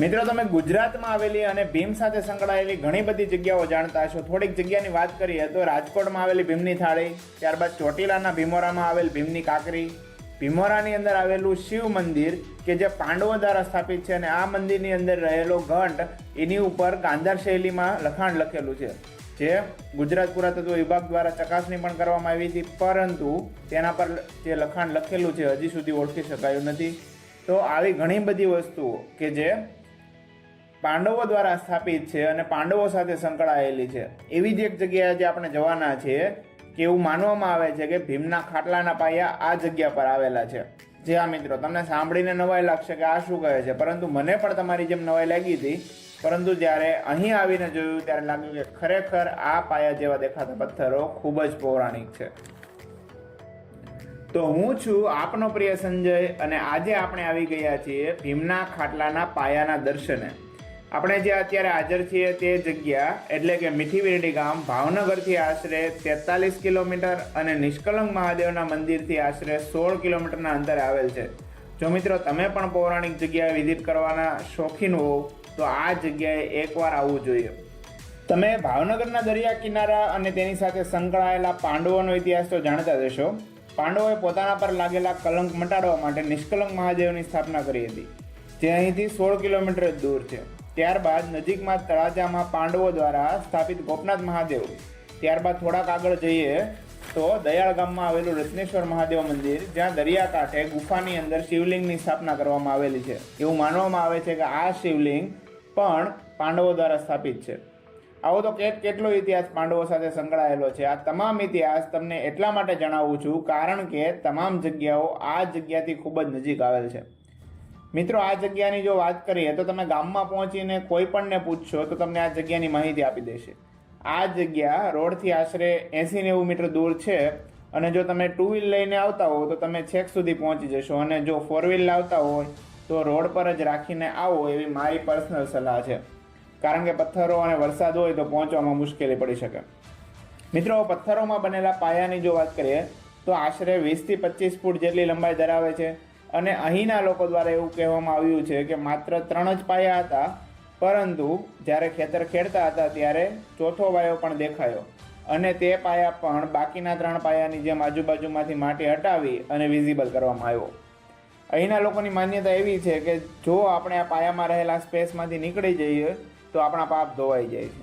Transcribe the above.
મિત્રો, તમે ગુજરાતમાં આવેલી અને ભીમ સાથે સંકળાયેલી ઘણી બધી જગ્યાઓ જાણતા હશો. થોડીક જગ્યાની વાત કરીએ તો રાજકોટમાં આવેલી ભીમની થાળી, ત્યારબાદ ચોટીલાના ભીમોરામાં આવેલ ભીમની કાકરી, ભીમોરાની અંદર આવેલું શિવ મંદિર કે જે પાંડવો દ્વારા સ્થાપિત છે, અને આ મંદિરની અંદર રહેલો ઘંટ એની ઉપર ગાંધાર શૈલીમાં લખાણ લખેલું છે, જે ગુજરાત પુરાતત્વ વિભાગ દ્વારા ચકાસણી પણ કરવામાં આવી હતી, પરંતુ તેના પર જે લખાણ લખેલું છે હજી સુધી ઓળખી શકાયું નથી. તો આવી ઘણી બધી વસ્તુઓ કે જે પાંડવો દ્વારા સ્થાપિત છે અને પાંડવો સાથે સંકળાયેલી છે, એવી જ એક જગ્યાએ આજે આપણે જવાના છીએ કે એવું માનવામાં આવે છે કે ભીમના ખાટલાના પાયા આ જગ્યા પર આવેલા છે. જે આ મિત્રો, તમને સાંભળીને નવાઈ લાગશે કે આ શું કહે છે, પરંતુ મને પણ તમારી જેમ નવાઈ લાગી હતી, પરંતુ જ્યારે અહીં આવીને જોયું ત્યારે લાગ્યું કે ખરેખર આ પાયા જેવા દેખાતા પથ્થરો ખૂબ જ પૌરાણિક છે. તો હું છું આપનો પ્રિય સંજય, અને આજે આપણે આવી ગયા છીએ ભીમના ખાટલાના પાયાના દર્શને. આપણે જે અત્યારે હાજર છીએ તે જગ્યા એટલે કે મીઠી વીરડી ગામ ભાવનગરથી આશરે 43 કિલોમીટર અને નિષ્કલંક મહાદેવના મંદિરથી આશરે 16 કિલોમીટરના અંતરે આવેલ છે. જો મિત્રો તમે પણ પૌરાણિક જગ્યાએ વિઝિટ કરવાના શોખીન હો તો આ જગ્યાએ એકવાર આવવું જોઈએ. તમે ભાવનગરના દરિયા કિનારા અને તેની સાથે સંકળાયેલા પાંડવોનો ઇતિહાસ તો જાણતા જ હશો. પાંડવોએ પોતાના પર લાગેલા કલંક મટાડવા માટે નિષ્કલંક મહાદેવની સ્થાપના કરી હતી, જે અહીંથી 16 કિલોમીટર જ દૂર છે. ત્યારબાદ નજીકમાં તળાજામાં પાંડવો દ્વારા સ્થાપિત ગોપનાથ મહાદેવ, ત્યારબાદ થોડાક આગળ જઈએ તો દયાળ ગામમાં આવેલું રત્નેશ્વર મહાદેવ મંદિર, જ્યાં દરિયાકાંઠે ગુફાની અંદર શિવલિંગની સ્થાપના કરવામાં આવેલી છે. એવું માનવામાં આવે છે કે આ શિવલિંગ પણ પાંડવો દ્વારા સ્થાપિત છે. આવો તો કેટલો ઇતિહાસ પાંડવો સાથે સંકળાયેલો છે. આ તમામ ઇતિહાસ તમને એટલા માટે જણાવું છું કારણ કે તમામ જગ્યાઓ આ જગ્યાથી ખૂબ જ નજીક આવેલ છે. મિત્રો, આ જગ્યાની જો વાત કરીએ તો તમે ગામમાં પહોંચીને કોઈ પણને પૂછશો તો તમને આ જગ્યાની માહિતી આપી દેશે. આ જગ્યા રોડથી આશરે 80-90 મીટર દૂર છે, અને જો તમે 2 વ્હીલ લઈને આવતા હો તો તમે છેક સુધી પહોંચી જશો, અને જો 4 વ્હીલ લાવતા હોય તો રોડ પર જ રાખીને આવો એવી મારી પર્સનલ સલાહ છે, કારણ કે પથ્થરો અને વરસાદ હોય તો પહોંચવામાં મુશ્કેલી પડી શકે. મિત્રો, પથ્થરોમાં બનેલા પાયાની જો વાત કરીએ તો આશરે 20 થી 25 ફૂટ જેટલી લંબાઈ ધરાવે છે, અને અહીંના લોકો દ્વારા એવું કહેવામાં આવ્યું છે કે માત્ર 3 જ પાયા હતા, પરંતુ જ્યારે ખેતર ખેડતા હતા ત્યારે ચોથો પાયો પણ દેખાયો, અને તે પાયા પણ બાકીના 3 પાયાની જેમ આજુબાજુમાંથી માટી હટાવી અને વિઝિબલ કરવામાં આવ્યો. અહીંના લોકોની માન્યતા એવી છે કે જો આપણે આ પાયામાં રહેલા સ્પેસમાંથી નીકળી જઈએ તો આપણા પાપ ધોવાઈ જાય છે.